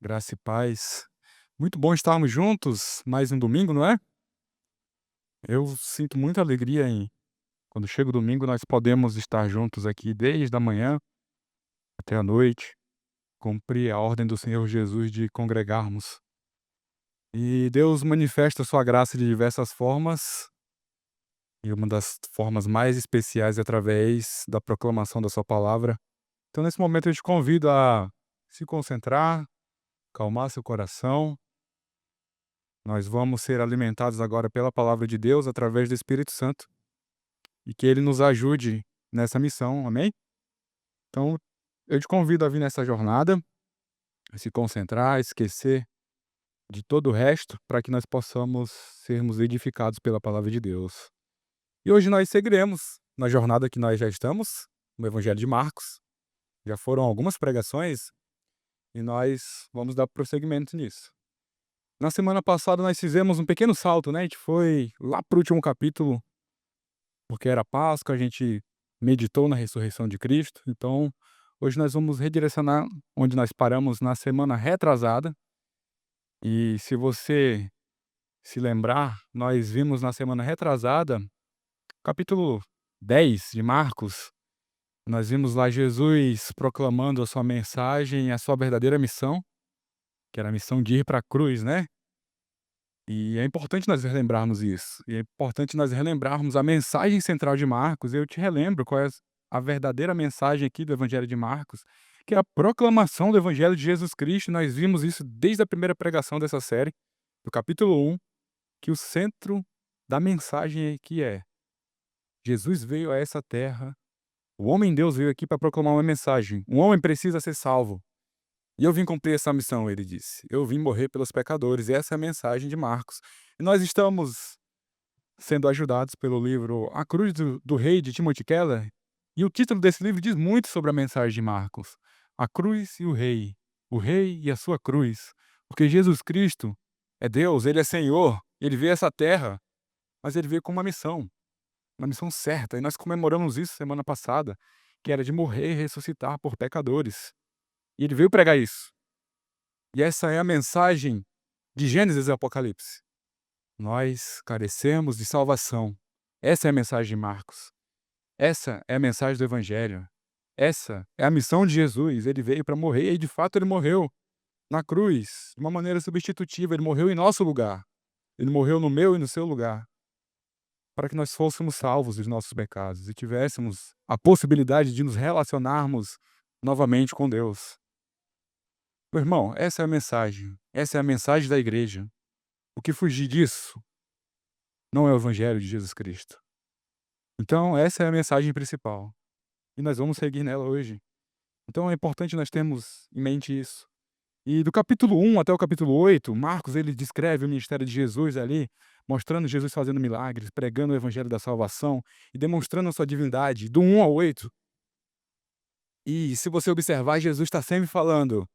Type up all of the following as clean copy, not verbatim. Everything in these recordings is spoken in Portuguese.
Graça e paz. Muito bom estarmos juntos mais um domingo, não é? Eu sinto muita alegria em quando chega o domingo nós podemos estar juntos aqui desde a manhã até a noite, cumprir a ordem do Senhor Jesus de congregarmos. E Deus manifesta sua graça de diversas formas, e uma das formas mais especiais é através da proclamação da sua palavra. Então nesse momento eu te convido a se concentrar, calmar seu coração. Nós vamos ser alimentados agora pela palavra de Deus através do Espírito Santo e que ele nos ajude nessa missão, amém? Então, eu te convido a vir nessa jornada, a se concentrar, esquecer de todo o resto, para que nós possamos sermos edificados pela palavra de Deus. E hoje nós seguiremos na jornada que nós já estamos, no Evangelho de Marcos. Já foram algumas pregações e nós vamos dar prosseguimento nisso. Na semana passada nós fizemos um pequeno salto, né? A gente foi lá para o último capítulo, porque era Páscoa, a gente meditou na ressurreição de Cristo. Então, hoje nós vamos redirecionar onde nós paramos na semana retrasada. E se você se lembrar, nós vimos na semana retrasada, capítulo 10 de Marcos, nós vimos lá Jesus proclamando a sua mensagem, a sua verdadeira missão, que era a missão de ir para a cruz, né? E é importante nós relembrarmos isso. E é importante nós relembrarmos a mensagem central de Marcos. Eu te relembro qual é a verdadeira mensagem aqui do Evangelho de Marcos, que é a proclamação do Evangelho de Jesus Cristo. Nós vimos isso desde a primeira pregação dessa série, do capítulo 1, que o centro da mensagem aqui é: Jesus veio a essa terra, o homem Deus veio aqui para proclamar uma mensagem. Um homem precisa ser salvo. E eu vim cumprir essa missão, ele disse. Eu vim morrer pelos pecadores. E essa é a mensagem de Marcos. E nós estamos sendo ajudados pelo livro A Cruz do Rei, de Timothy Keller. E o título desse livro diz muito sobre a mensagem de Marcos. A cruz e o rei e a sua cruz. Porque Jesus Cristo é Deus, ele é Senhor, ele veio a essa terra, mas ele veio com uma missão certa. E nós comemoramos isso semana passada, que era de morrer e ressuscitar por pecadores. E ele veio pregar isso. E essa é a mensagem de Gênesis e Apocalipse. Nós carecemos de salvação. Essa é a mensagem de Marcos. Essa é a mensagem do Evangelho. Essa é a missão de Jesus. Ele veio para morrer e, de fato, ele morreu na cruz, de uma maneira substitutiva. Ele morreu em nosso lugar. Ele morreu no meu e no seu lugar, para que nós fôssemos salvos dos nossos pecados e tivéssemos a possibilidade de nos relacionarmos novamente com Deus. Meu irmão, essa é a mensagem. Essa é a mensagem da igreja. O que fugir disso não é o Evangelho de Jesus Cristo. Então, essa é a mensagem principal. E nós vamos seguir nela hoje. Então, é importante nós termos em mente isso. E do capítulo 1 até o capítulo 8, Marcos ele descreve o ministério de Jesus ali, mostrando Jesus fazendo milagres, pregando o evangelho da salvação e demonstrando a sua divindade, do 1 ao 8. E se você observar, Jesus está sempre falando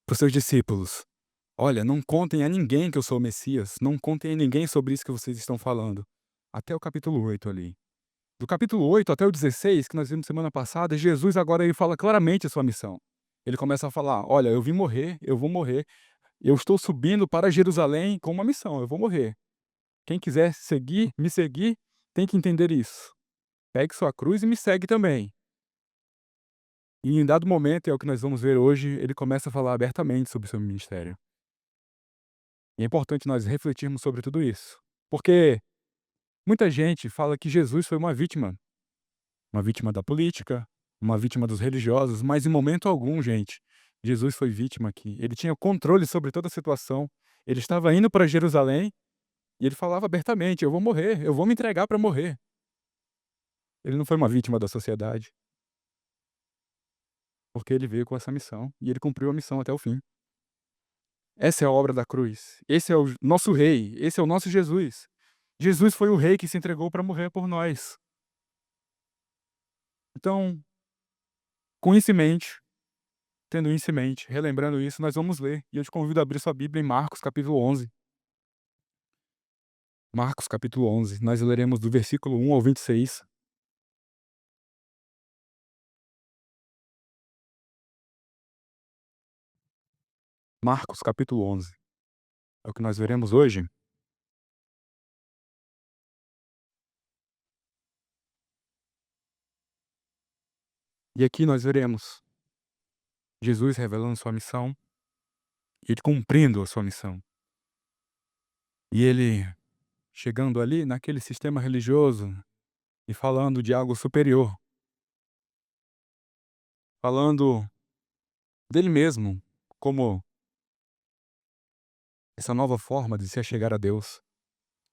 para os seus discípulos: olha, não contem a ninguém que eu sou o Messias, não contem a ninguém sobre isso que vocês estão falando. Até o capítulo 8 ali. Do capítulo 8 até o 16, que nós vimos semana passada, Jesus agora ele fala claramente a sua missão. Ele começa a falar: olha, eu vim morrer, eu vou morrer, eu estou subindo para Jerusalém com uma missão, eu vou morrer. Quem quiser me seguir, tem que entender isso. Pegue sua cruz e me segue também. E em dado momento, é o que nós vamos ver hoje, ele começa a falar abertamente sobre o seu ministério. E é importante nós refletirmos sobre tudo isso. Porque muita gente fala que Jesus foi uma vítima da política, uma vítima dos religiosos, mas em momento algum, gente, Jesus foi vítima aqui. Ele tinha controle sobre toda a situação. Ele estava indo para Jerusalém e ele falava abertamente: eu vou morrer, eu vou me entregar para morrer. Ele não foi uma vítima da sociedade, porque ele veio com essa missão e ele cumpriu a missão até o fim. Essa é a obra da cruz. Esse é o nosso rei, esse é o nosso Jesus. Jesus foi o rei que se entregou para morrer por nós. Então, com isso em mente, tendo isso em mente, relembrando isso, nós vamos ler. E eu te convido a abrir sua Bíblia em Marcos, capítulo 11. Marcos, capítulo 11. Nós leremos do versículo 1 ao 26. Marcos capítulo 11. É o que nós veremos hoje. E aqui nós veremos Jesus revelando sua missão e ele cumprindo a sua missão. E ele chegando ali naquele sistema religioso e falando de algo superior, falando dele mesmo como essa nova forma de se achegar a Deus.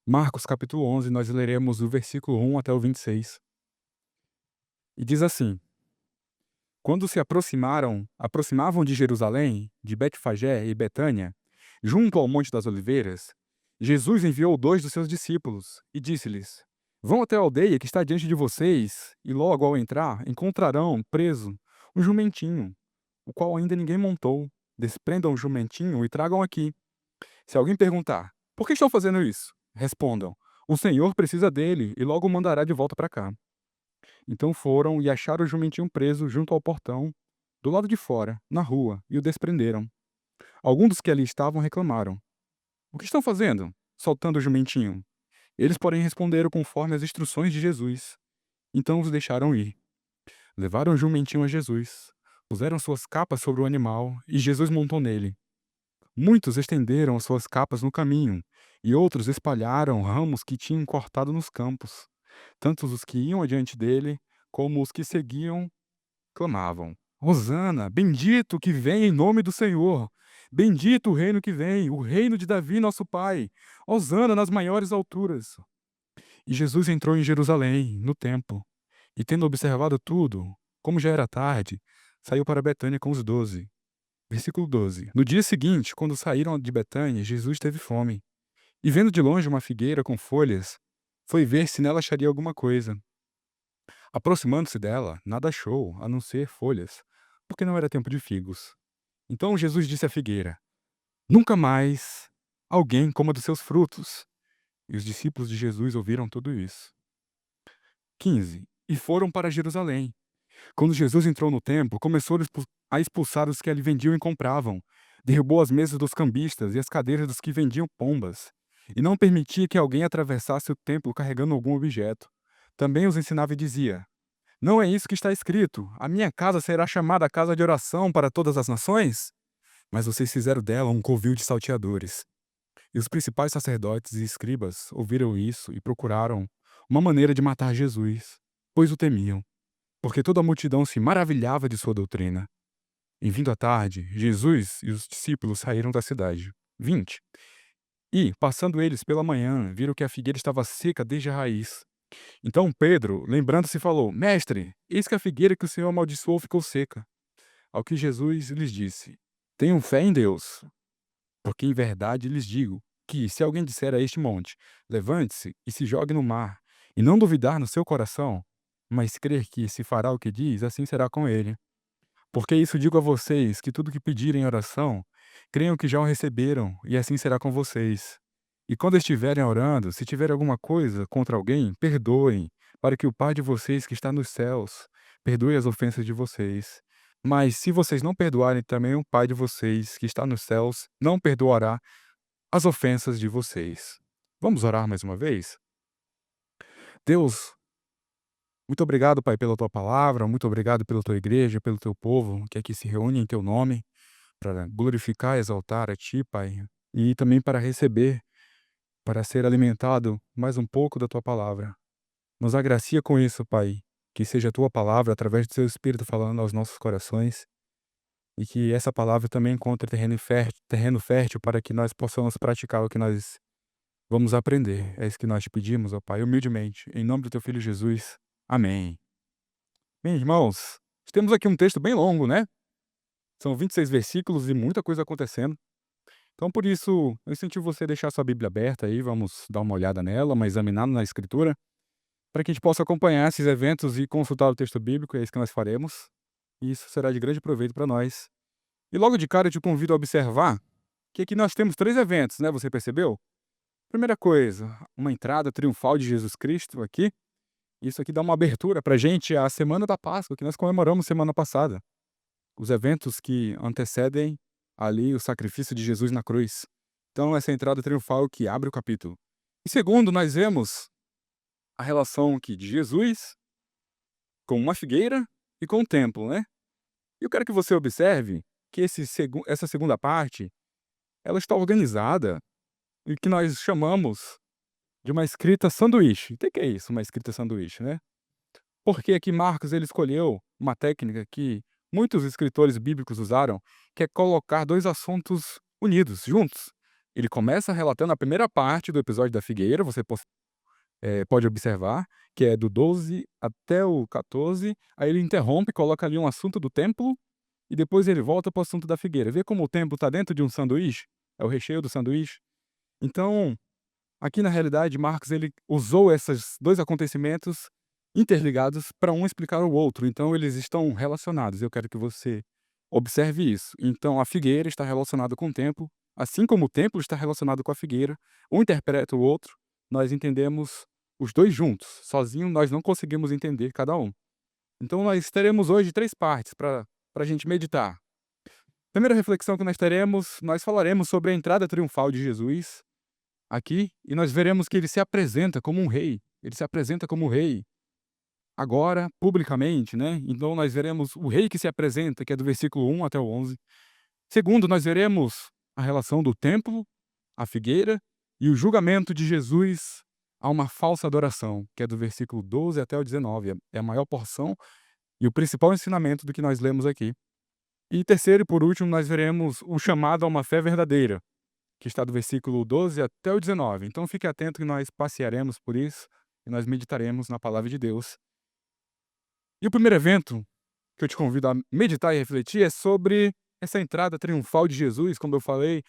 Marcos capítulo 11, nós leremos do versículo 1 até o 26. E diz assim: Quando se aproximavam de Jerusalém, de Betfagé e Betânia, junto ao Monte das Oliveiras, Jesus enviou 2 dos seus discípulos e disse-lhes: Vão até a aldeia que está diante de vocês, e logo ao entrar encontrarão preso um jumentinho, o qual ainda ninguém montou. Desprendam o jumentinho e tragam aqui. Se alguém perguntar: Por que estão fazendo isso? Respondam: O Senhor precisa dele e logo o mandará de volta para cá. Então foram e acharam o jumentinho preso junto ao portão, do lado de fora, na rua, e o desprenderam. Alguns dos que ali estavam reclamaram: O que estão fazendo, soltando o jumentinho? Eles, porém, responderam conforme as instruções de Jesus. Então os deixaram ir. Levaram o jumentinho a Jesus, puseram suas capas sobre o animal, e Jesus montou nele. Muitos estenderam as suas capas no caminho, e outros espalharam ramos que tinham cortado nos campos. Tanto os que iam adiante dele, como os que seguiam, clamavam: Hosana, bendito que vem em nome do Senhor! Bendito o reino que vem, o reino de Davi, nosso pai! Hosana nas maiores alturas! E Jesus entrou em Jerusalém, no templo, e tendo observado tudo, como já era tarde, saiu para Betânia com os 12. Versículo 12. No dia seguinte, quando saíram de Betânia, Jesus teve fome. E vendo de longe uma figueira com folhas, foi ver se nela acharia alguma coisa. Aproximando-se dela, nada achou, a não ser folhas, porque não era tempo de figos. Então Jesus disse à figueira: Nunca mais alguém coma dos seus frutos. E os discípulos de Jesus ouviram tudo isso. 15. E foram para Jerusalém. Quando Jesus entrou no templo, começou a expulsar os que ali vendiam e compravam. Derrubou as mesas dos cambistas e as cadeiras dos que vendiam pombas. E não permitia que alguém atravessasse o templo carregando algum objeto. Também os ensinava e dizia: Não é isso que está escrito: A minha casa será chamada casa de oração para todas as nações? Mas vocês fizeram dela um covil de salteadores. E os principais sacerdotes e escribas ouviram isso e procuraram uma maneira de matar Jesus, pois o temiam, porque toda a multidão se maravilhava de sua doutrina. Em vindo à tarde, Jesus e os discípulos saíram da cidade. 20. E, passando eles pela manhã, viram que a figueira estava seca desde a raiz. Então Pedro, lembrando-se, falou: Mestre, eis que a figueira que o Senhor amaldiçoou ficou seca. Ao que Jesus lhes disse: Tenham fé em Deus, porque em verdade lhes digo que, se alguém disser a este monte: Levante-se e se jogue no mar, e não duvidar no seu coração, mas crer que se fará o que diz, assim será com ele. Porque isso digo a vocês, que tudo que pedirem em oração, creiam que já o receberam, e assim será com vocês. E quando estiverem orando, se tiver alguma coisa contra alguém, perdoem, para que o Pai de vocês que está nos céus perdoe as ofensas de vocês. Mas se vocês não perdoarem, também o Pai de vocês que está nos céus não perdoará as ofensas de vocês. Vamos orar mais uma vez? Deus, muito obrigado, Pai, pela tua palavra, muito obrigado pela tua igreja, pelo teu povo que aqui se reúne em teu nome, para glorificar e exaltar a ti, Pai, e também para receber, para ser alimentado mais um pouco da tua palavra. Nos agracia com isso, Pai, que seja a tua palavra, através do seu Espírito, falando aos nossos corações, e que essa palavra também encontre terreno fértil para que nós possamos praticar o que nós vamos aprender. É isso que nós te pedimos, ó Pai, humildemente, em nome do teu Filho Jesus. Amém. Bem, irmãos, temos aqui um texto bem longo, né? São 26 versículos e muita coisa acontecendo. Então, por isso, eu incentivo você a deixar sua Bíblia aberta aí, vamos dar uma olhada nela, uma examinada na Escritura, para que a gente possa acompanhar esses eventos e consultar o texto bíblico, é isso que nós faremos. E isso será de grande proveito para nós. E logo de cara eu te convido a observar que aqui nós temos 3 eventos, né? Você percebeu? Primeira coisa, uma entrada triunfal de Jesus Cristo aqui. Isso aqui dá uma abertura para a gente à Semana da Páscoa, que nós comemoramos semana passada. Os eventos que antecedem ali o sacrifício de Jesus na cruz. Então essa entrada triunfal que abre o capítulo. E segundo, nós vemos a relação aqui de Jesus com uma figueira e com o templo, né. E eu quero que você observe que essa segunda parte, ela está organizada e que nós chamamos de uma escrita sanduíche. O que é isso, uma escrita sanduíche, né? Porque aqui Marcos ele escolheu uma técnica que muitos escritores bíblicos usaram, que é colocar 2 assuntos unidos, juntos. Ele começa relatando a primeira parte do episódio da figueira, você pode observar, que é do 12 até o 14, aí ele interrompe, coloca ali um assunto do templo, e depois ele volta para o assunto da figueira. Vê como o templo está dentro de um sanduíche? É o recheio do sanduíche. Então, aqui na realidade, Marcos ele usou esses 2 acontecimentos interligados para um explicar o outro, então eles estão relacionados, eu quero que você observe isso. Então a figueira está relacionada com o templo, assim como o templo está relacionado com a figueira, um interpreta o outro, nós entendemos os 2 juntos, sozinho nós não conseguimos entender cada um. Então nós teremos hoje 3 partes para a gente meditar. Primeira reflexão que nós teremos, nós falaremos sobre a entrada triunfal de Jesus aqui, e nós veremos que ele se apresenta como um rei. Ele se apresenta como rei, agora, publicamente, né. Então nós veremos o rei que se apresenta, que é do versículo 1 até o 11. Segundo, nós veremos a relação do templo, a figueira, e o julgamento de Jesus a uma falsa adoração, que é do versículo 12 até o 19. É a maior porção e o principal ensinamento do que nós lemos aqui. E terceiro e por último, nós veremos o chamado a uma fé verdadeira, que está do versículo 12 até o 19. Então fique atento que nós passearemos por isso e nós meditaremos na palavra de Deus. E o primeiro evento que eu te convido a meditar e refletir é sobre essa entrada triunfal de Jesus, como eu falei,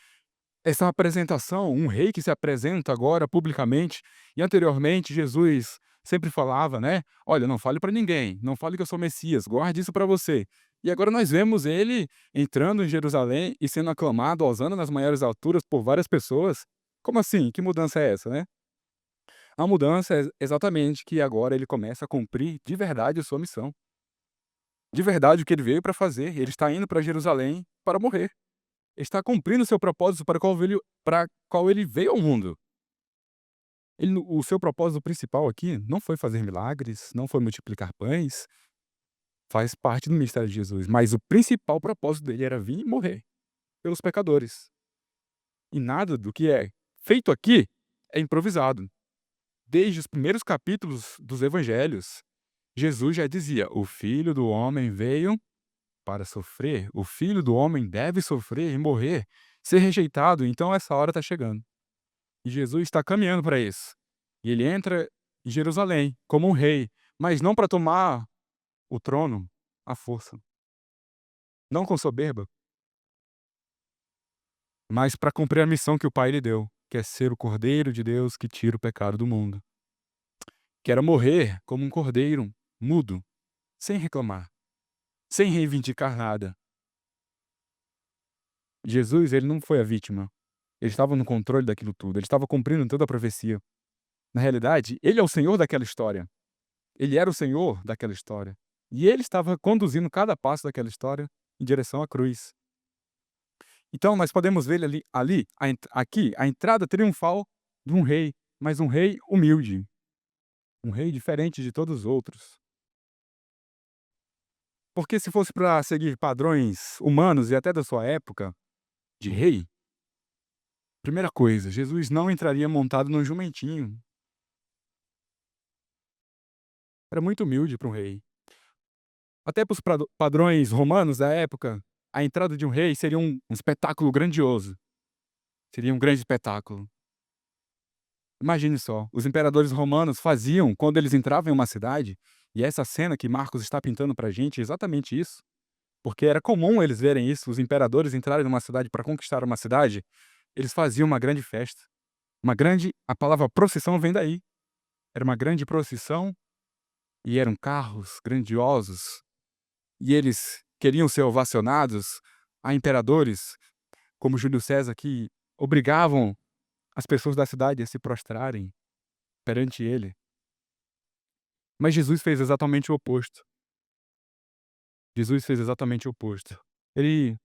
essa apresentação, um rei que se apresenta agora publicamente, e anteriormente Jesus sempre falava, né: "Olha, não fale para ninguém, não fale que eu sou Messias, guarde isso para você". E agora nós vemos ele entrando em Jerusalém e sendo aclamado, hosana nas maiores alturas por várias pessoas. Como assim? Que mudança é essa, né? A mudança é exatamente que agora ele começa a cumprir de verdade a sua missão. De verdade o que ele veio para fazer, ele está indo para Jerusalém para morrer. Ele está cumprindo o seu propósito para qual ele veio ao mundo. O seu propósito principal aqui não foi fazer milagres, não foi multiplicar pães, faz parte do ministério de Jesus, mas o principal propósito dele era vir e morrer pelos pecadores. E nada do que é feito aqui é improvisado. Desde os primeiros capítulos dos evangelhos, Jesus já dizia: "O Filho do homem veio para sofrer, o Filho do homem deve sofrer e morrer, ser rejeitado, então essa hora está chegando". E Jesus está caminhando para isso. E ele entra em Jerusalém como um rei, mas não para tomar o trono à força, não com soberba, mas para cumprir a missão que o Pai lhe deu, que é ser o Cordeiro de Deus que tira o pecado do mundo. Que era morrer como um cordeiro, mudo, sem reclamar, sem reivindicar nada. Jesus, ele não foi a vítima. Ele estava no controle daquilo tudo, ele estava cumprindo toda a profecia. Na realidade, ele é o senhor daquela história. Ele era o senhor daquela história. E ele estava conduzindo cada passo daquela história em direção à cruz. Então nós podemos ver ali aqui a entrada triunfal de um rei, mas um rei humilde, um rei diferente de todos os outros. Porque se fosse para seguir padrões humanos e até da sua época, de rei, primeira coisa, Jesus não entraria montado num jumentinho. Era muito humilde para um rei. Até para os padrões romanos da época, a entrada de um rei seria um espetáculo grandioso. Seria um grande espetáculo. Imagine só, os imperadores romanos faziam quando eles entravam em uma cidade, e essa cena que Marcos está pintando pra gente é exatamente isso, porque era comum eles verem isso, os imperadores entrarem numa cidade para conquistar uma cidade, eles faziam uma grande festa. A palavra procissão vem daí. Era uma grande procissão e eram carros grandiosos, e eles queriam ser ovacionados a imperadores, como Júlio César, que obrigavam as pessoas da cidade a se prostrarem perante ele. Mas Jesus fez exatamente o oposto. Jesus fez exatamente o oposto. Ele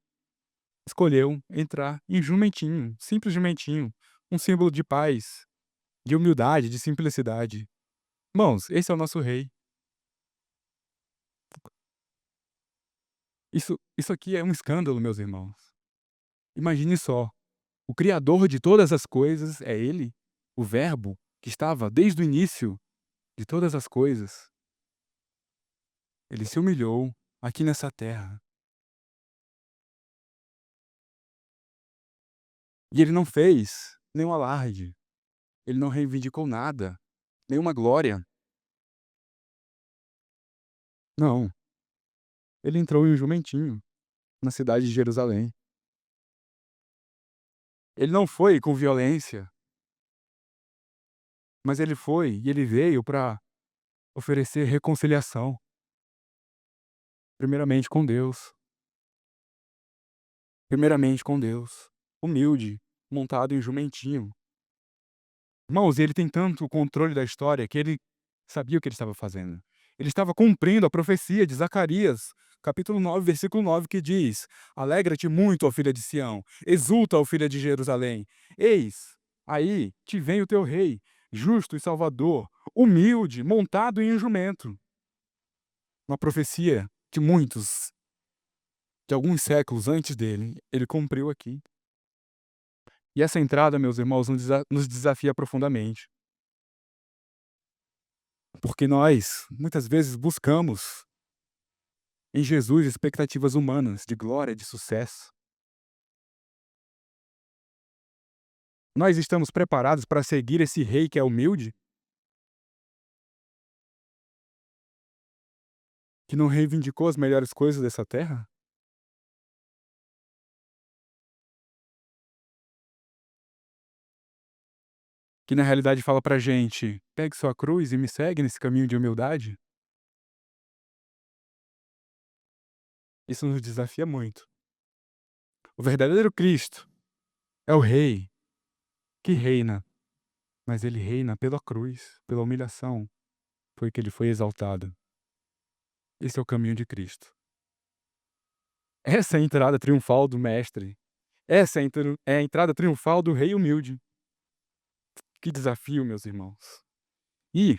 escolheu entrar em jumentinho, simples jumentinho, um símbolo de paz, de humildade, de simplicidade. Irmãos, esse é o nosso rei. Isso aqui é um escândalo, meus irmãos. Imagine só, o criador de todas as coisas é ele, o Verbo que estava desde o início de todas as coisas. Ele se humilhou aqui nessa terra. E ele não fez nenhum alarde, ele não reivindicou nada, nenhuma glória. Não, ele entrou em um jumentinho, na cidade de Jerusalém. Ele não foi com violência, mas ele foi e ele veio para oferecer reconciliação, primeiramente com Deus, primeiramente com Deus, humilde, montado em jumentinho. Irmãos, ele tem tanto controle da história que ele sabia o que ele estava fazendo. Ele estava cumprindo a profecia de Zacarias, capítulo 9, versículo 9, que diz: "Alegra-te muito, ó filha de Sião, exulta, ó filha de Jerusalém. Eis, aí te vem o teu rei, justo e salvador, humilde, montado em um jumento." Uma profecia de muitos, de alguns séculos antes dele, ele cumpriu aqui. E essa entrada, meus irmãos, nos desafia profundamente. Porque nós, muitas vezes, buscamos em Jesus expectativas humanas de glória, de sucesso. Nós estamos preparados para seguir esse rei que é humilde, que não reivindicou as melhores coisas dessa terra? Que na realidade fala pra gente: "Pegue sua cruz e me segue nesse caminho de humildade"? Isso nos desafia muito. O verdadeiro Cristo é o rei que reina, mas ele reina pela cruz, pela humilhação. Foi que ele foi exaltado. Esse é o caminho de Cristo. Essa é a entrada triunfal do mestre. Essa é a entrada triunfal do rei humilde. Que desafio, meus irmãos. E,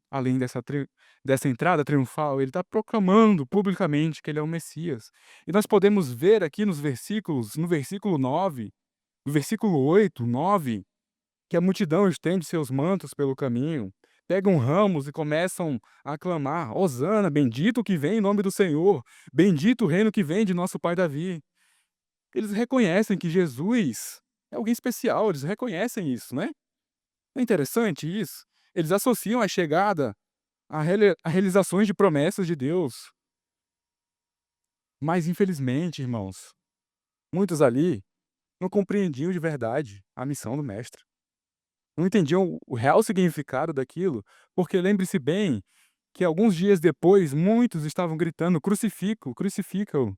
além dessa entrada triunfal, ele está proclamando publicamente que ele é o Messias. E nós podemos ver aqui nos versículos, no versículo 9, no versículo 8, 9, que a multidão estende seus mantos pelo caminho, pegam ramos e começam a aclamar: "Hosana, bendito o que vem em nome do Senhor, bendito o reino que vem de nosso pai Davi." Eles reconhecem que Jesus é alguém especial, eles reconhecem isso, né? É interessante isso. Eles associam a chegada a realizações de promessas de Deus. Mas infelizmente, irmãos, muitos ali não compreendiam de verdade a missão do mestre. Não entendiam o real significado daquilo, porque lembre-se bem que alguns dias depois muitos estavam gritando: "Crucifica-o, crucifica-o."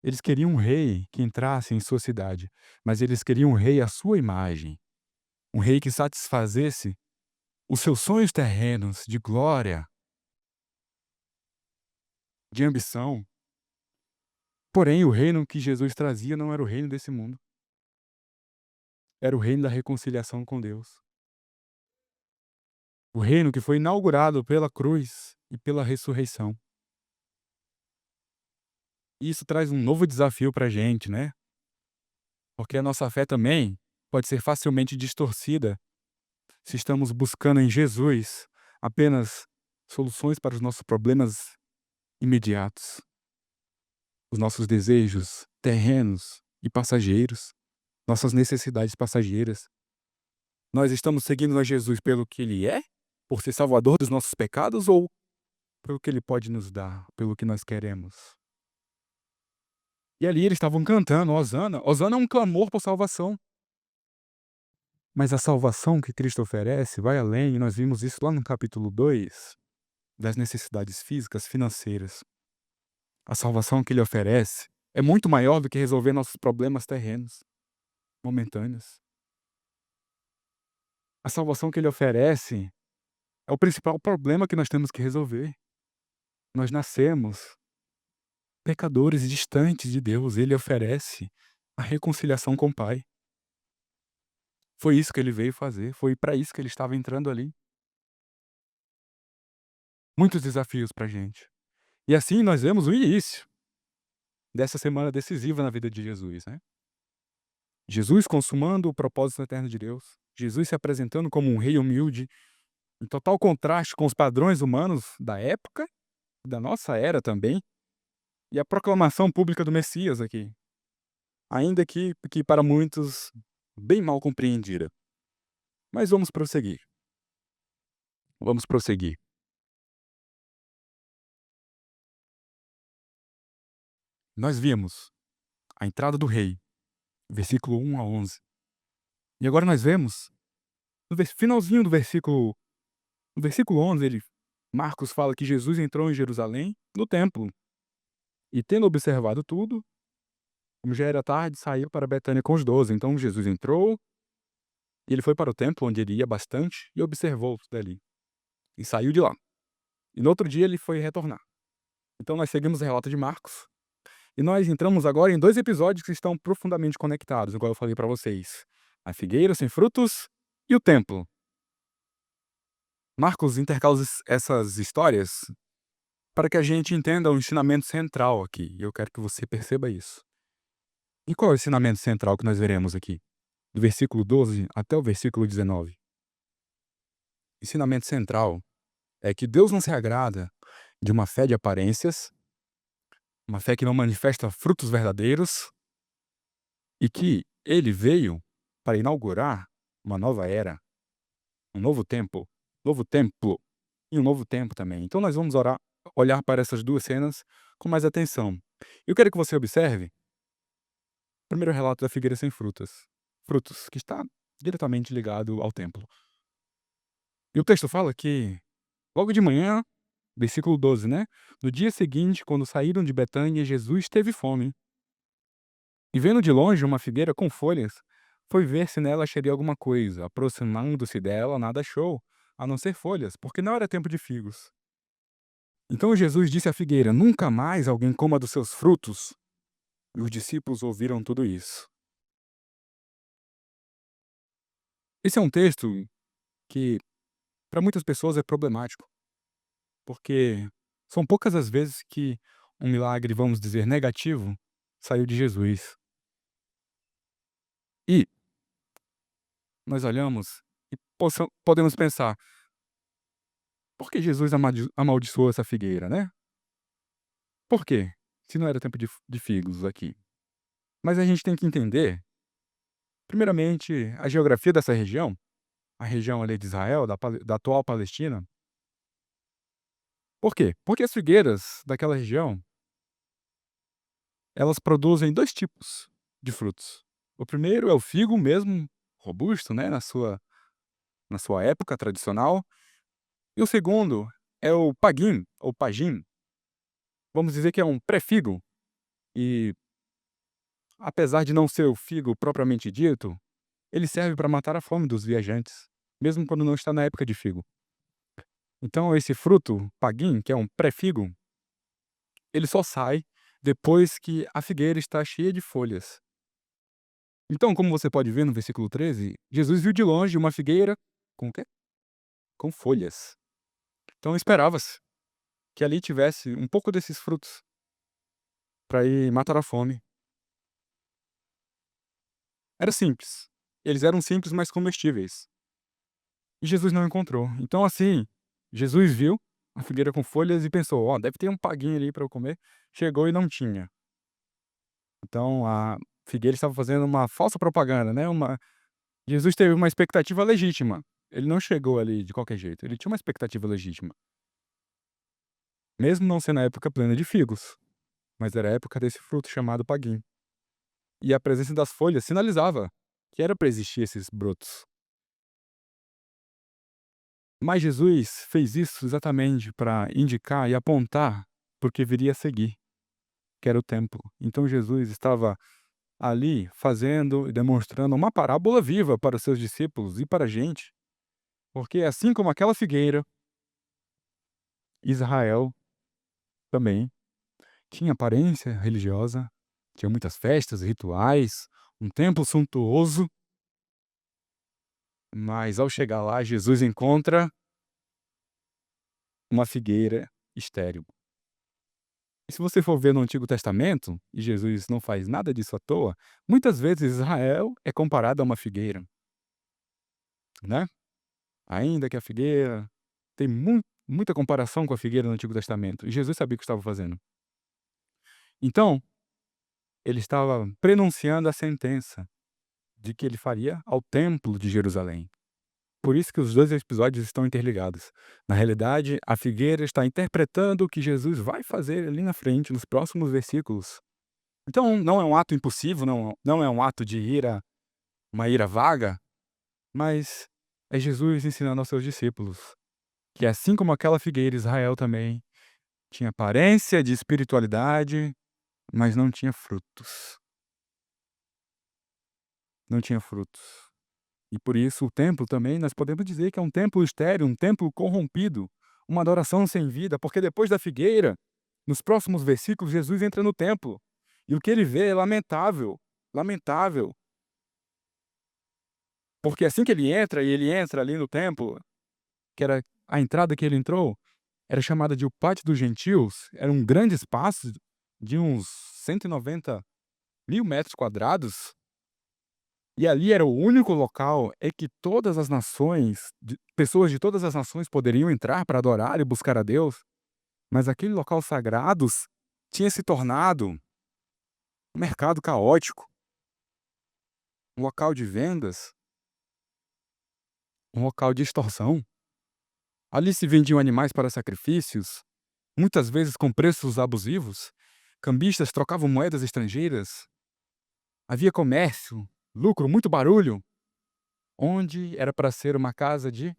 Eles queriam um rei que entrasse em sua cidade, mas eles queriam um rei à sua imagem, um rei que satisfazesse os seus sonhos terrenos de glória, de ambição. Porém, o reino que Jesus trazia não era o reino desse mundo, era o reino da reconciliação com Deus. O reino que foi inaugurado pela cruz e pela ressurreição. E isso traz um novo desafio para a gente, né? Porque a nossa fé também pode ser facilmente distorcida se estamos buscando em Jesus apenas soluções para os nossos problemas imediatos, os nossos desejos terrenos e passageiros, nossas necessidades passageiras. Nós estamos seguindo a Jesus pelo que ele é? Por ser salvador dos nossos pecados ou pelo que ele pode nos dar, pelo que nós queremos? E ali eles estavam cantando hosana. Hosana é um clamor por salvação. Mas a salvação que Cristo oferece vai além, e nós vimos isso lá no capítulo 2, das necessidades físicas, financeiras. A salvação que ele oferece é muito maior do que resolver nossos problemas terrenos, momentâneos. A salvação que ele oferece é o principal problema que nós temos que resolver. Nós nascemos pecadores e distantes de Deus, ele oferece a reconciliação com o Pai. Foi isso que ele veio fazer, foi para isso que ele estava entrando ali. Muitos desafios pra gente. E assim nós vemos o início dessa semana decisiva na vida de Jesus, né. Jesus consumando o propósito eterno de Deus, Jesus se apresentando como um rei humilde, em total contraste com os padrões humanos da época, da nossa era também, e a proclamação pública do Messias aqui, ainda que para muitos bem mal compreendida. Mas vamos prosseguir, vamos prosseguir. Nós vimos a entrada do rei, versículo 1 a 11. E agora nós vemos, no finalzinho do versículo, no versículo 11, Marcos fala que Jesus entrou em Jerusalém, no templo, e tendo observado tudo, como já era tarde, saiu para Betânia com os 12. Então Jesus entrou, e ele foi para o templo, onde ele ia bastante, e observou tudo ali. E saiu de lá. E no outro dia ele foi retornar. Então nós seguimos o relato de Marcos, e nós entramos agora em 2 episódios que estão profundamente conectados, igual eu falei para vocês. A figueira sem frutos e o templo. Marcos intercala essas histórias para que a gente entenda o ensinamento central aqui, e eu quero que você perceba isso. E qual é o ensinamento central que nós veremos aqui? Do versículo 12 até o versículo 19. O ensinamento central é que Deus não se agrada de uma fé de aparências, uma fé que não manifesta frutos verdadeiros, e que ele veio para inaugurar uma nova era, um novo templo e um novo tempo também. Então nós vamos olhar para essas 2 cenas com mais atenção. Eu quero que você observe, primeiro, o relato da figueira sem frutos, que está diretamente ligado ao templo. E o texto fala que, logo de manhã, versículo 12, né? No dia seguinte, quando saíram de Betânia, Jesus teve fome. E vendo de longe uma figueira com folhas, foi ver se nela acharia alguma coisa. Aproximando-se dela, nada achou, a não ser folhas, porque não era tempo de figos. Então Jesus disse à figueira: Nunca mais alguém coma dos seus frutos. E os discípulos ouviram tudo isso. Esse é um texto que, para muitas pessoas, é problemático, porque são poucas as vezes que um milagre, vamos dizer, negativo, saiu de Jesus. E nós olhamos e podemos pensar: por que Jesus amaldiçoou essa figueira, né? Por quê? Se não era tempo de figos aqui. Mas a gente tem que entender, primeiramente, a geografia dessa região, a região ali de Israel, da atual Palestina. Por quê? Porque as figueiras daquela região, elas produzem 2 tipos de frutos. O primeiro é o figo mesmo, robusto, né, na sua época tradicional, e o segundo é o pagim, ou pagim. Vamos dizer que é um pré-figo, e apesar de não ser o figo propriamente dito, ele serve para matar a fome dos viajantes, mesmo quando não está na época de figo. Então esse fruto, pagim, que é um pré-figo, ele só sai depois que a figueira está cheia de folhas. Então, como você pode ver no versículo 13, Jesus viu de longe uma figueira com o quê? Com folhas. Então esperava-se que ali tivesse um pouco desses frutos para ir matar a fome. Era simples. Eles eram simples, mas comestíveis. E Jesus não encontrou. Então, assim, Jesus viu a figueira com folhas e pensou: ó, deve ter um paguinho ali para eu comer. Chegou e não tinha. Então, a figueira estava fazendo uma falsa propaganda, né? Jesus teve uma expectativa legítima. Ele não chegou ali de qualquer jeito. Ele tinha uma expectativa legítima. Mesmo não sendo a época plena de figos, mas era a época desse fruto chamado paguim. E a presença das folhas sinalizava que era para existir esses brotos. Mas Jesus fez isso exatamente para indicar e apontar para o que viria a seguir, que era o templo. Então Jesus estava ali fazendo e demonstrando uma parábola viva para os seus discípulos e para a gente, porque assim como aquela figueira, Israel também tinha aparência religiosa, tinha muitas festas, rituais, um templo suntuoso, mas ao chegar lá, Jesus encontra uma figueira estéril. E se você for ver no Antigo Testamento, e Jesus não faz nada disso à toa, muitas vezes Israel é comparado a uma figueira, né. Ainda que a figueira tem muita comparação com a figueira no Antigo Testamento, e Jesus sabia o que estava fazendo. Então, ele estava prenunciando a sentença de que ele faria ao templo de Jerusalém. Por isso que os 2 episódios estão interligados. Na realidade, a figueira está interpretando o que Jesus vai fazer ali na frente, nos próximos versículos. Então, não é um ato impulsivo, não é um ato de ira, uma ira vaga, mas é Jesus ensinando aos seus discípulos que, assim como aquela figueira, Israel também tinha aparência de espiritualidade, mas não tinha frutos. Não tinha frutos. E por isso o templo também, nós podemos dizer que é um templo estéril, um templo corrompido, uma adoração sem vida, porque depois da figueira, nos próximos versículos, Jesus entra no templo. E o que ele vê é lamentável, lamentável. Porque assim que ele entra, e ele entra ali no templo, que era a entrada que ele entrou, era chamada de o Pátio dos Gentios, era um grande espaço de uns 190.000 metros quadrados, e ali era o único local em que todas as nações, pessoas de todas as nações poderiam entrar para adorar e buscar a Deus, mas aquele local sagrado tinha se tornado um mercado caótico, um local de vendas, um local de extorsão. Ali se vendiam animais para sacrifícios, muitas vezes com preços abusivos. Cambistas trocavam moedas estrangeiras. Havia comércio, lucro, muito barulho, onde era para ser uma casa de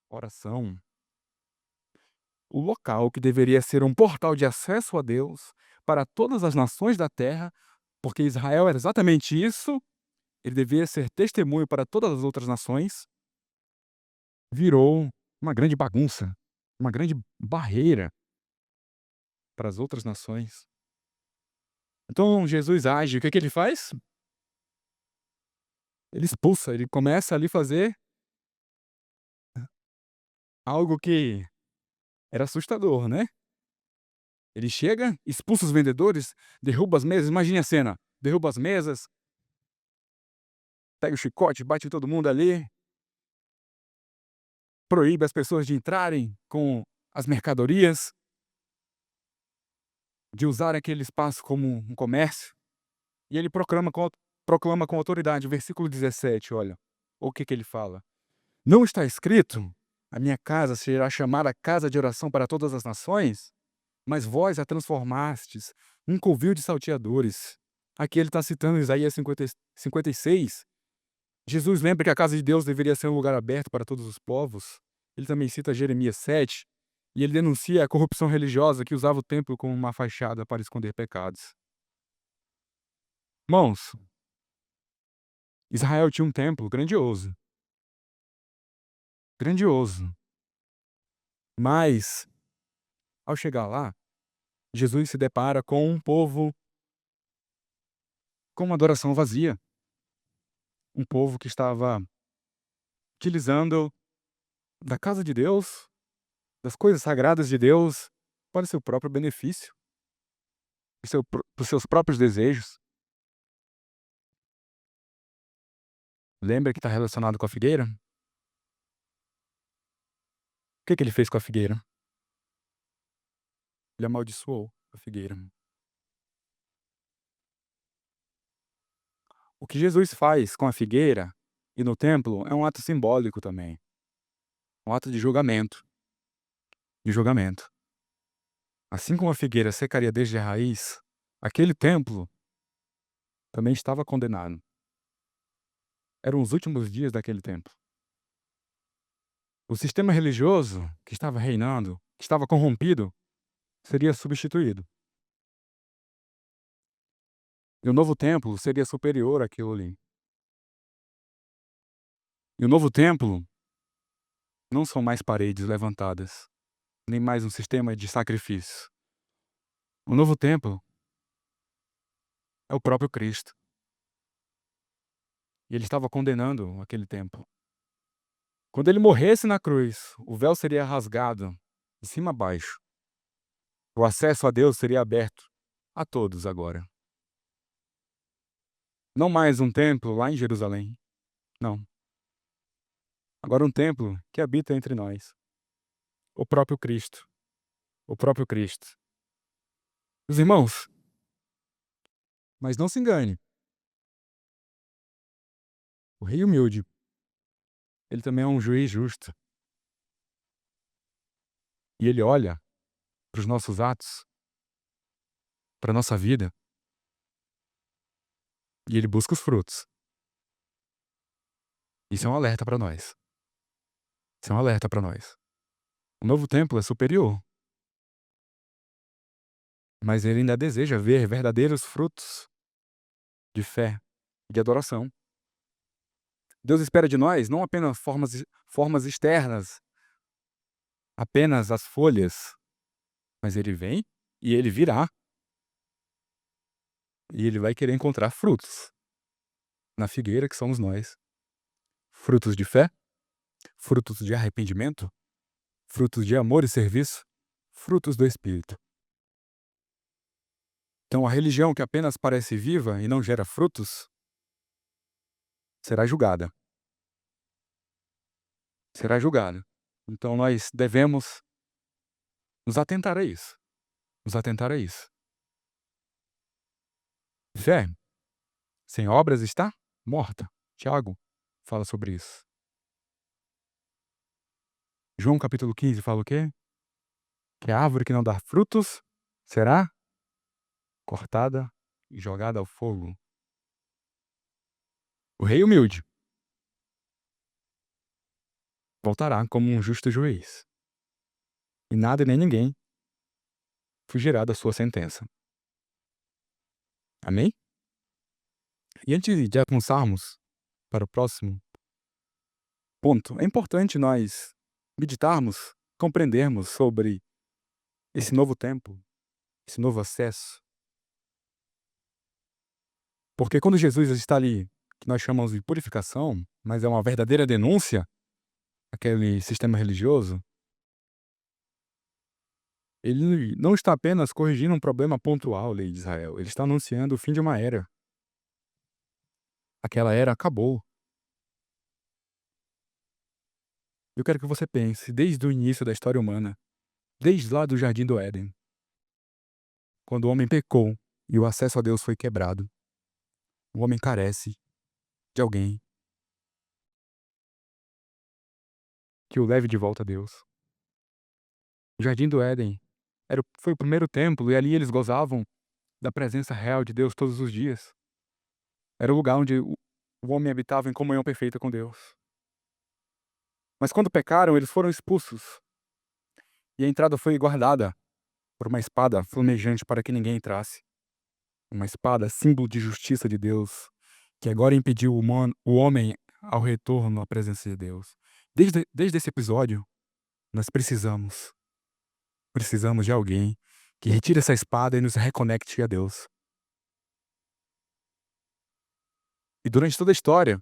oração. O local que deveria ser um portal de acesso a Deus para todas as nações da terra, porque Israel era exatamente isso, ele devia ser testemunho para todas as outras nações, virou uma grande bagunça, uma grande barreira para as outras nações. Então Jesus age, o que que ele faz? Ele expulsa, ele começa ali fazer algo que era assustador, né. Ele chega, expulsa os vendedores, derruba as mesas, imagine a cena, derruba as mesas, pega o chicote, bate em todo mundo ali, proíbe as pessoas de entrarem com as mercadorias, de usar aquele espaço como um comércio, e ele proclama com autoridade, versículo 17, olha, o que que ele fala: "Não está escrito: 'A minha casa será chamada casa de oração para todas as nações'? Mas vós a transformastes num covil de salteadores." Aqui ele está citando Isaías 56. Jesus lembra que a casa de Deus deveria ser um lugar aberto para todos os povos. Ele também cita Jeremias 7, e ele denuncia a corrupção religiosa que usava o templo como uma fachada para esconder pecados. Irmãos, Israel tinha um templo grandioso, grandioso, mas ao chegar lá, Jesus se depara com um povo com uma adoração vazia, um povo que estava utilizando da casa de Deus, das coisas sagradas de Deus, para o seu próprio benefício, para os seus próprios desejos. Lembra que está relacionado com a figueira? O que que ele fez com a figueira? Ele amaldiçoou a figueira. O que Jesus faz com a figueira e no templo é um ato simbólico também, um ato de julgamento, de julgamento. Assim como a figueira secaria desde a raiz, aquele templo também estava condenado. Eram os últimos dias daquele templo. O sistema religioso que estava reinando, que estava corrompido, seria substituído. E o novo templo seria superior àquilo ali. E o novo templo não são mais paredes levantadas, nem mais um sistema de sacrifício. O novo templo é o próprio Cristo. E ele estava condenando aquele templo. Quando ele morresse na cruz, o véu seria rasgado de cima a baixo. O acesso a Deus seria aberto a todos agora. Não mais um templo lá em Jerusalém. Não. Agora um templo que habita entre nós. O próprio Cristo. O próprio Cristo. Os irmãos, mas não se engane. O rei humilde, ele também é um juiz justo. E ele olha para os nossos atos, para a nossa vida, e ele busca os frutos. Isso é um alerta para nós. Isso é um alerta para nós. O novo templo é superior, mas ele ainda deseja ver verdadeiros frutos de fé e de adoração. Deus espera de nós não apenas formas externas, apenas as folhas, mas ele vem e ele virá. E ele vai querer encontrar frutos na figueira que somos nós. Frutos de fé, frutos de arrependimento, frutos de amor e serviço, frutos do Espírito. Então a religião que apenas parece viva e não gera frutos, será julgada. Será julgada. Então nós devemos nos atentar a isso. Nos atentar a isso. Fé, sem obras está morta. Tiago fala sobre isso. João capítulo 15 fala o quê? Que a árvore que não dá frutos será cortada e jogada ao fogo. O rei humilde voltará como um justo juiz. E nada e nem ninguém fugirá da sua sentença. Amém? E antes de avançarmos para o próximo ponto, é importante nós meditarmos, compreendermos sobre esse novo tempo, esse novo acesso. Porque quando Jesus está ali, que nós chamamos de purificação, mas é uma verdadeira denúncia, aquele sistema religioso, ele não está apenas corrigindo um problema pontual, lei de Israel, ele está anunciando o fim de uma era. Aquela era acabou. Eu quero que você pense, desde o início da história humana, desde lá do Jardim do Éden, quando o homem pecou e o acesso a Deus foi quebrado, o homem carece de alguém que o leve de volta a Deus. O Jardim do Éden foi o primeiro templo e ali eles gozavam da presença real de Deus todos os dias. Era o lugar onde o homem habitava em comunhão perfeita com Deus. Mas quando pecaram, eles foram expulsos. E a entrada foi guardada por uma espada flamejante para que ninguém entrasse. Uma espada, símbolo de justiça de Deus, que agora impediu o homem ao retorno à presença de Deus. Desde esse episódio, nós precisamos de alguém que retire essa espada e nos reconecte a Deus. E durante toda a história,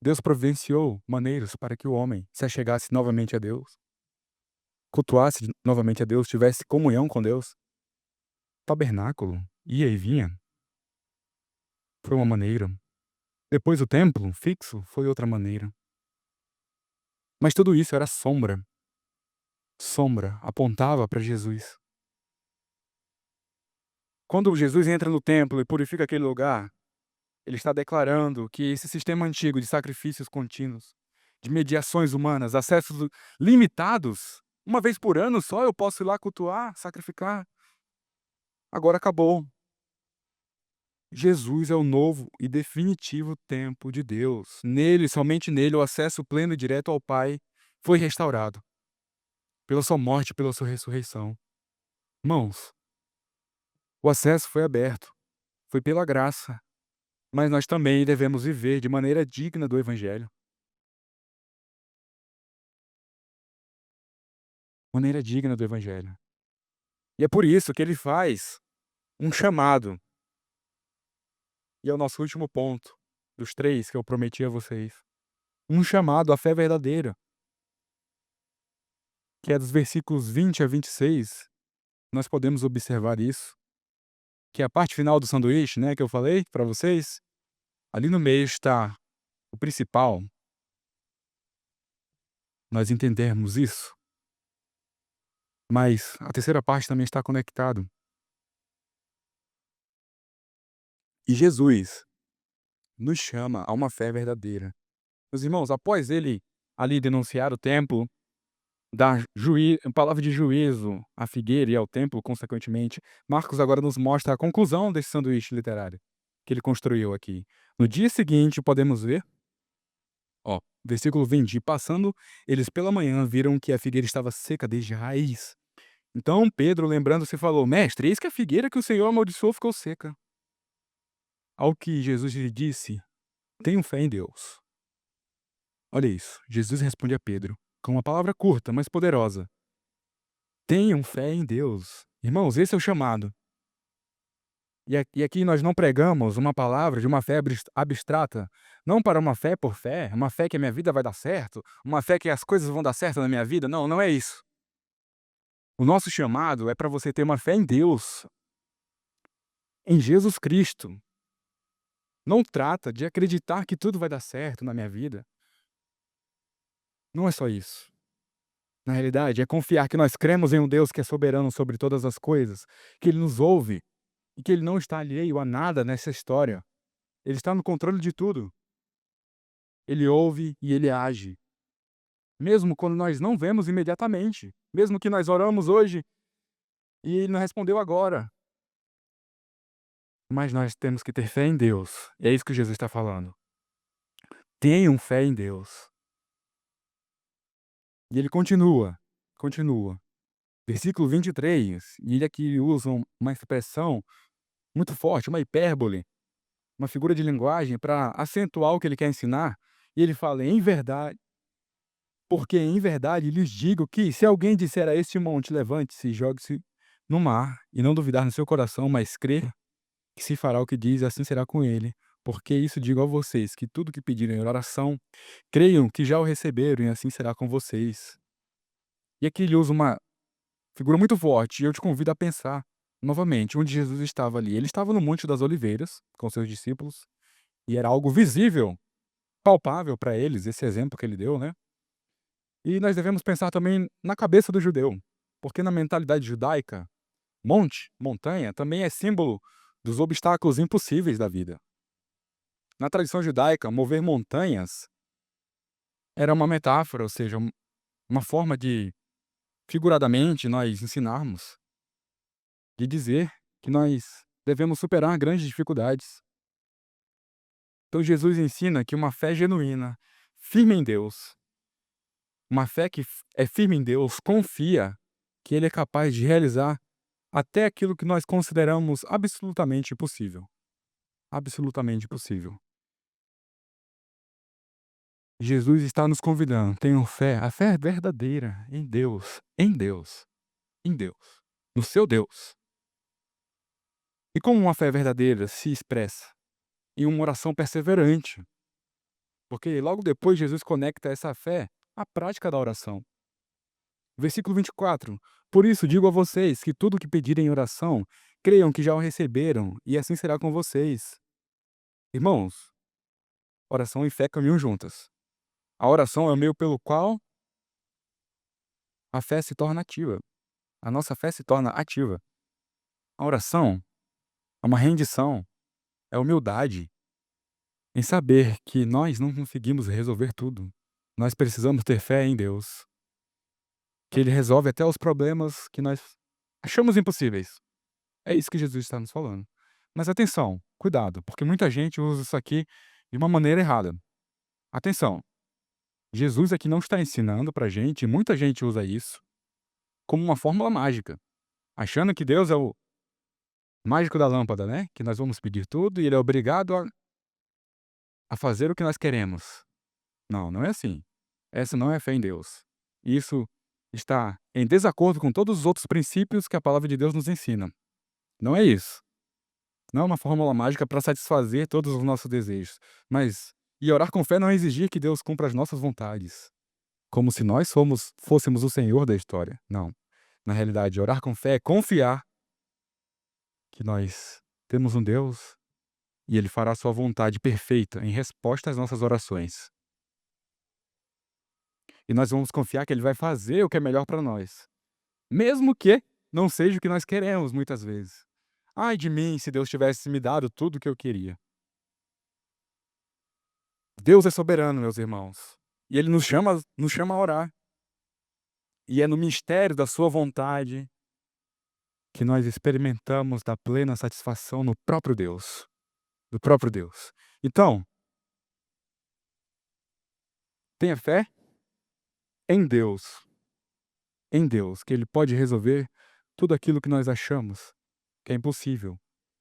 Deus providenciou maneiras para que o homem se achegasse novamente a Deus, cultuasse novamente a Deus, tivesse comunhão com Deus. Tabernáculo ia e vinha. Foi uma maneira. Depois o templo fixo foi outra maneira. Mas tudo isso era sombra. Sombra apontava para Jesus. Quando Jesus entra no templo e purifica aquele lugar, ele está declarando que esse sistema antigo de sacrifícios contínuos, de mediações humanas, acessos limitados, uma vez por ano só eu posso ir lá cultuar, sacrificar. Agora acabou. Jesus é o novo e definitivo templo de Deus. Nele, somente nele, o acesso pleno e direto ao Pai foi restaurado. Pela sua morte, pela sua ressurreição. Irmãos, o acesso foi aberto. Foi pela graça. Mas nós também devemos viver de maneira digna do Evangelho. Maneira digna do Evangelho. E é por isso que ele faz um chamado. E é o nosso último ponto, dos 3 que eu prometi a vocês. Um chamado à fé verdadeira, que é dos versículos 20 a 26, nós podemos observar isso, que é a parte final do sanduíche, né, que eu falei para vocês, ali no meio está o principal, nós entendermos isso, mas a terceira parte também está conectado. E Jesus nos chama a uma fé verdadeira. Meus irmãos, após ele ali denunciar o templo, dar palavra de juízo à figueira e ao templo, consequentemente, Marcos agora nos mostra a conclusão desse sanduíche literário que ele construiu aqui. No dia seguinte, podemos ver, ó, versículo 20: "E passando eles pela manhã, viram que a figueira estava seca desde a raiz. Então Pedro, lembrando-se, falou: Mestre, eis que a figueira que o Senhor amaldiçoou ficou seca." Ao que Jesus lhe disse: Tenho fé em Deus. Olha isso, Jesus responde a Pedro, com uma palavra curta, mas poderosa: Tenham fé em Deus. Irmãos, esse é o chamado. E aqui nós não pregamos uma palavra de uma fé abstrata, não para uma fé por fé, uma fé que a minha vida vai dar certo, uma fé que as coisas vão dar certo na minha vida. Não, não é isso. O nosso chamado é para você ter uma fé em Deus, em Jesus Cristo. Não trata de acreditar que tudo vai dar certo na minha vida. Não é só isso. Na realidade, é confiar que nós cremos em um Deus que é soberano sobre todas as coisas, que Ele nos ouve e que Ele não está alheio a nada nessa história. Ele está no controle de tudo. Ele ouve e Ele age. Mesmo quando nós não vemos imediatamente. Mesmo que nós oramos hoje e Ele não respondeu agora. Mas nós temos que ter fé em Deus. E é isso que Jesus está falando. Tenham fé em Deus. E Ele continua. Versículo 23, e ele aqui usa uma expressão muito forte, uma hipérbole, uma figura de linguagem para acentuar o que ele quer ensinar, e ele fala: "Em verdade, porque em verdade lhes digo que, se alguém disser a este monte: levante-se e jogue-se no mar, e não duvidar no seu coração, mas crer que se fará o que diz, assim será com ele. Porque isso digo a vocês, que tudo que pedirem em oração, creiam que já o receberam, e assim será com vocês." E aqui ele usa uma figura muito forte, e eu te convido a pensar novamente onde Jesus estava ali. Ele estava no Monte das Oliveiras com seus discípulos, e era algo visível, palpável para eles, esse exemplo que ele deu, né. E nós devemos pensar também na cabeça do judeu, porque na mentalidade judaica, monte, montanha, também é símbolo dos obstáculos impossíveis da vida. Na tradição judaica, mover montanhas era uma metáfora, ou seja, uma forma de, figuradamente, nós ensinarmos, de dizer que nós devemos superar grandes dificuldades. Então Jesus ensina que uma fé genuína, firme em Deus, uma fé que é firme em Deus, confia que Ele é capaz de realizar até aquilo que nós consideramos absolutamente impossível. Absolutamente impossível. Jesus está nos convidando, tenham fé, a fé é verdadeira em Deus, em Deus, em Deus, no seu Deus. E como uma fé verdadeira se expressa? Em uma oração perseverante. Porque logo depois Jesus conecta essa fé à prática da oração. Versículo 24: Por isso digo a vocês que tudo o que pedirem em oração, creiam que já o receberam, e assim será com vocês. Irmãos, oração e fé caminham juntas. A oração é o meio pelo qual a fé se torna ativa. A nossa fé se torna ativa. A oração é uma rendição, é humildade em saber que nós não conseguimos resolver tudo. Nós precisamos ter fé em Deus, que Ele resolve até os problemas que nós achamos impossíveis. É isso que Jesus está nos falando. Mas atenção, cuidado, porque muita gente usa isso aqui de uma maneira errada. Atenção, Jesus aqui não está ensinando pra gente, e muita gente usa isso como uma fórmula mágica, achando que Deus é o mágico da lâmpada, né? Que nós vamos pedir tudo e Ele é obrigado a fazer o que nós queremos. Não, não é assim. Essa não é fé em Deus. Isso está em desacordo com todos os outros princípios que a palavra de Deus nos ensina. Não é isso. Não é uma fórmula mágica para satisfazer todos os nossos desejos, mas e orar com fé não é exigir que Deus cumpra as nossas vontades, como se nós fôssemos o Senhor da história. Não. Na realidade, orar com fé é confiar que nós temos um Deus e Ele fará sua vontade perfeita em resposta às nossas orações. E nós vamos confiar que Ele vai fazer o que é melhor para nós, mesmo que não seja o que nós queremos muitas vezes. Ai de mim se Deus tivesse me dado tudo o que eu queria. Deus é soberano, meus irmãos, e Ele nos chama a orar. E é no mistério da sua vontade que nós experimentamos da plena satisfação no próprio Deus, do próprio Deus. Então, tenha fé em Deus, que Ele pode resolver tudo aquilo que nós achamos que é impossível,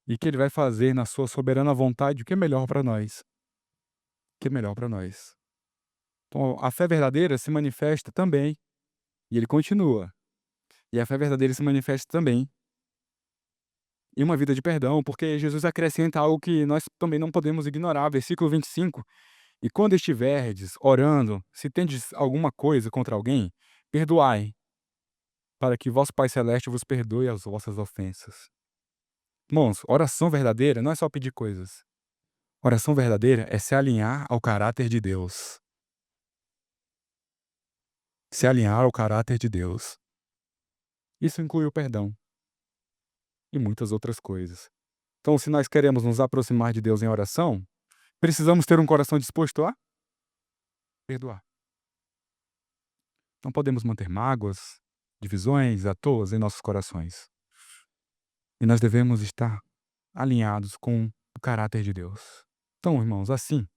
e que Ele vai fazer na sua soberana vontade o que é melhor para nós, o que é melhor para nós. Então, a fé verdadeira se manifesta também, e ele continua, e a fé verdadeira se manifesta também em uma vida de perdão, porque Jesus acrescenta algo que nós também não podemos ignorar, versículo 25: "E quando estiverdes orando, se tendes alguma coisa contra alguém, perdoai, para que vosso Pai celeste vos perdoe as vossas ofensas." Irmãos, oração verdadeira não é só pedir coisas. Oração verdadeira é se alinhar ao caráter de Deus. Se alinhar ao caráter de Deus. Isso inclui o perdão e muitas outras coisas. Então, se nós queremos nos aproximar de Deus em oração, precisamos ter um coração disposto a perdoar. Não podemos manter mágoas, divisões à toa em nossos corações. E nós devemos estar alinhados com o caráter de Deus. Então, irmãos, assim,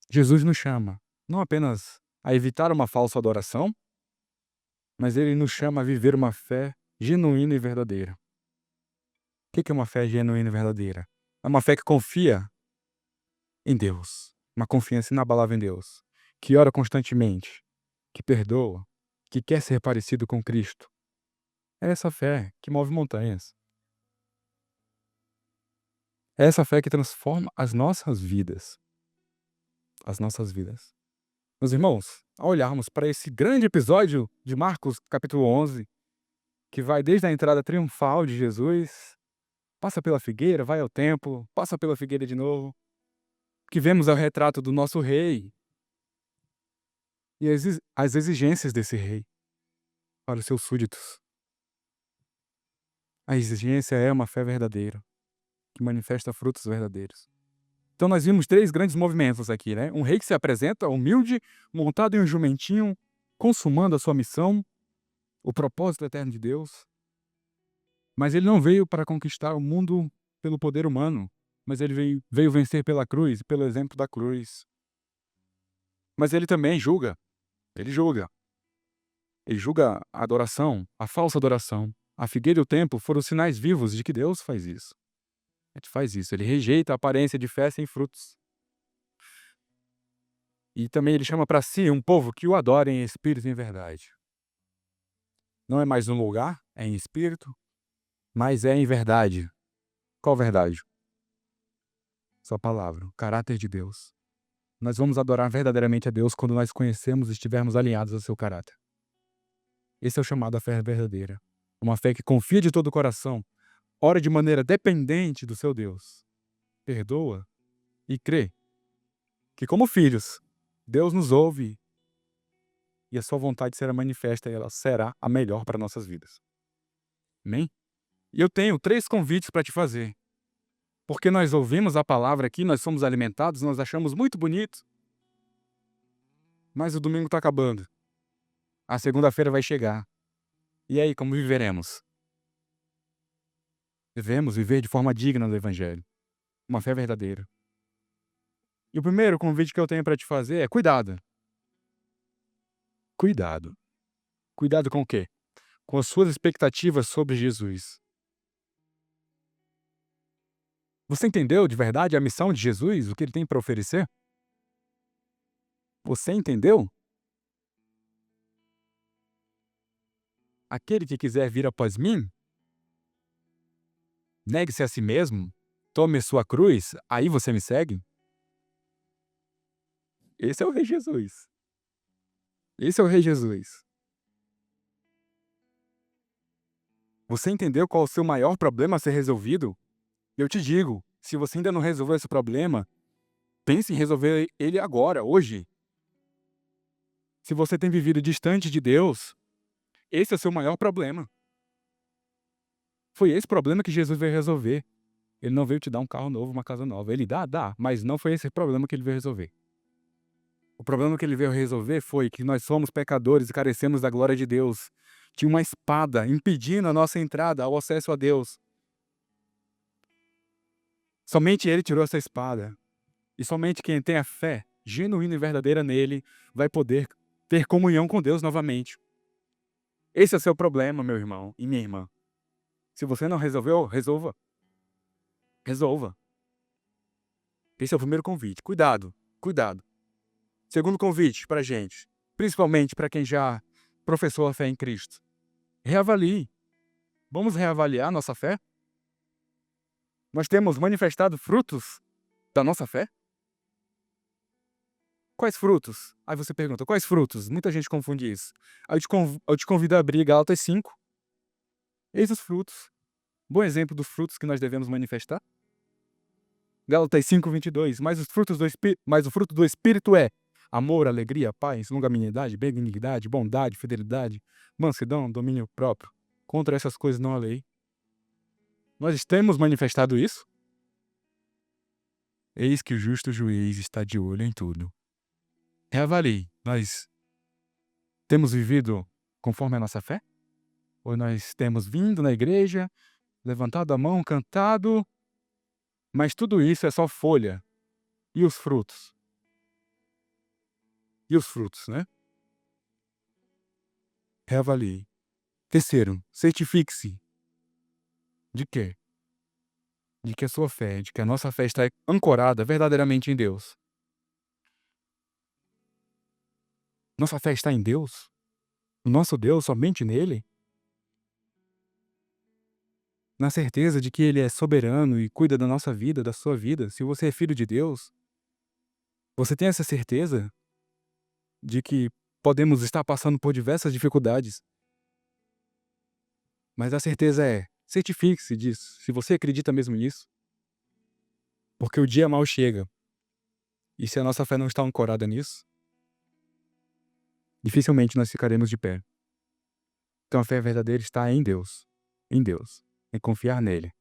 Jesus nos chama não apenas a evitar uma falsa adoração, mas Ele nos chama a viver uma fé genuína e verdadeira. O que é uma fé genuína e verdadeira? É uma fé que confia em Deus, uma confiança inabalável em Deus, que ora constantemente, que perdoa, que quer ser parecido com Cristo. É essa fé que move montanhas. É essa fé que transforma as nossas vidas. As nossas vidas. Meus irmãos, ao olharmos para esse grande episódio de Marcos capítulo 11, que vai desde a entrada triunfal de Jesus, passa pela figueira, vai ao templo, passa pela figueira de novo, que vemos é o retrato do nosso rei e as exigências desse rei para os seus súditos. A exigência é uma fé verdadeira, que manifesta frutos verdadeiros. Então nós vimos 3 grandes movimentos aqui, né? Um rei que se apresenta humilde, montado em um jumentinho, consumando a sua missão, o propósito eterno de Deus. Mas ele não veio para conquistar o mundo pelo poder humano, mas ele veio vencer pela cruz, pelo exemplo da cruz. Mas ele também julga, ele julga. Ele julga a adoração, a falsa adoração. A figueira e o templo foram sinais vivos de que Deus faz isso. Ele faz isso, ele rejeita a aparência de fé sem frutos. E também ele chama para si um povo que o adora em espírito e em verdade. Não é mais no lugar, é em espírito, mas é em verdade. Qual verdade? Sua palavra, o caráter de Deus. Nós vamos adorar verdadeiramente a Deus quando nós conhecemos e estivermos alinhados ao seu caráter. Esse é o chamado à fé verdadeira. Uma fé que confia de todo o coração, ora de maneira dependente do seu Deus, perdoa e crê que, como filhos, Deus nos ouve e a sua vontade será manifesta e ela será a melhor para nossas vidas. Amém? E eu tenho 3 convites para te fazer. Porque nós ouvimos a palavra aqui, nós somos alimentados, nós achamos muito bonito, mas o domingo está acabando. A segunda-feira vai chegar. E aí, como viveremos? Devemos viver de forma digna do Evangelho. Uma fé verdadeira. E o primeiro convite que eu tenho para te fazer é cuidado. Cuidado. Cuidado com o quê? Com as suas expectativas sobre Jesus. Você entendeu de verdade a missão de Jesus, o que ele tem para oferecer? Você entendeu? Aquele que quiser vir após mim, negue-se a si mesmo, tome sua cruz, aí você me segue? Esse é o Rei Jesus. Esse é o Rei Jesus. Você entendeu qual é o seu maior problema a ser resolvido? Eu te digo, se você ainda não resolveu esse problema, pense em resolver ele agora, hoje. Se você tem vivido distante de Deus, esse é o seu maior problema. Foi esse problema que Jesus veio resolver. Ele não veio te dar um carro novo, uma casa nova. Ele dá, mas não foi esse problema que ele veio resolver. O problema que ele veio resolver foi que nós somos pecadores e carecemos da glória de Deus. Tinha uma espada impedindo a nossa entrada ao acesso a Deus. Somente ele tirou essa espada. E somente quem tem a fé genuína e verdadeira nele vai poder ter comunhão com Deus novamente. Esse é o seu problema, meu irmão e minha irmã. Se você não resolveu, resolva. Resolva. Esse é o primeiro convite. Cuidado, cuidado. Segundo convite para a gente, principalmente para quem já professou a fé em Cristo. Reavalie. Vamos reavaliar nossa fé? Nós temos manifestado frutos da nossa fé? Quais frutos? Aí você pergunta, quais frutos? Muita gente confunde isso. Aí eu te convido a abrir Gálatas 5. Eis os frutos. Bom exemplo dos frutos que nós devemos manifestar. Gálatas 5:22. Mas o fruto do Espírito é amor, alegria, paz, longanimidade, benignidade, bondade, fidelidade, mansidão, domínio próprio. Contra essas coisas não há lei. Nós temos manifestado isso? Eis que o justo juiz está de olho em tudo. Reavalie. Nós temos vivido conforme a nossa fé? Ou nós temos vindo na igreja, levantado a mão, cantado, mas tudo isso é só folha. E os frutos? E os frutos, né? Reavalie. Terceiro, certifique-se. De quê? De que a sua fé, de que a nossa fé está ancorada verdadeiramente em Deus. Nossa fé está em Deus? No nosso Deus, somente nele? Na certeza de que ele é soberano e cuida da nossa vida, da sua vida. Se você é filho de Deus, você tem essa certeza de que podemos estar passando por diversas dificuldades. Mas a certeza é, certifique-se disso, se você acredita mesmo nisso. Porque o dia mal chega. E se a nossa fé não está ancorada nisso, dificilmente nós ficaremos de pé. Então a fé verdadeira está em Deus. Em Deus. Em confiar nele.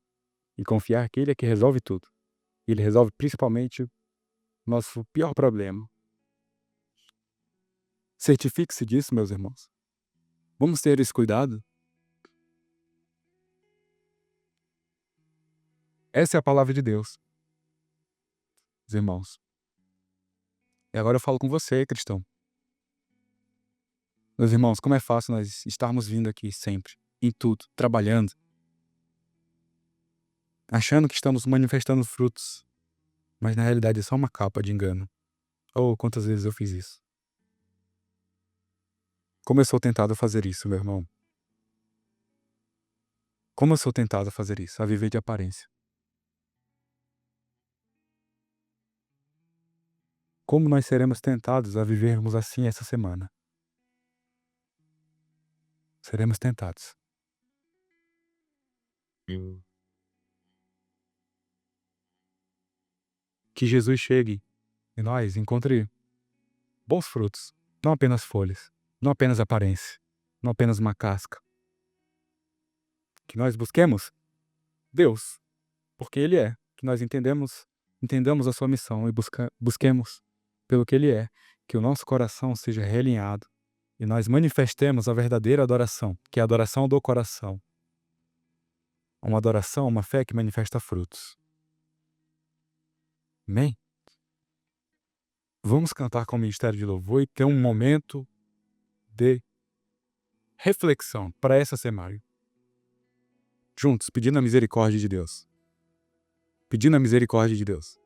Em confiar que ele é que resolve tudo. Ele resolve principalmente o nosso pior problema. Certifique-se disso, meus irmãos. Vamos ter esse cuidado. Essa é a palavra de Deus, meus irmãos. E agora eu falo com você, cristão. Meus irmãos, como é fácil nós estarmos vindo aqui sempre, em tudo, trabalhando, achando que estamos manifestando frutos, mas na realidade é só uma capa de engano. Oh, quantas vezes eu fiz isso. Como eu sou tentado a fazer isso, meu irmão. Como eu sou tentado a fazer isso, a viver de aparência. Como nós seremos tentados a vivermos assim essa semana? Seremos tentados. Que Jesus chegue em nós, encontre bons frutos, não apenas folhas, não apenas aparência, não apenas uma casca. Que nós busquemos Deus, porque Ele é, que nós entendamos a sua missão e busquemos pelo que Ele é, que o nosso coração seja realinhado e nós manifestemos a verdadeira adoração, que é a adoração do coração. Uma adoração, uma fé que manifesta frutos. Amém? Vamos cantar com o Ministério de Louvor e ter um momento de reflexão para essa semana. Juntos, pedindo a misericórdia de Deus. Pedindo a misericórdia de Deus.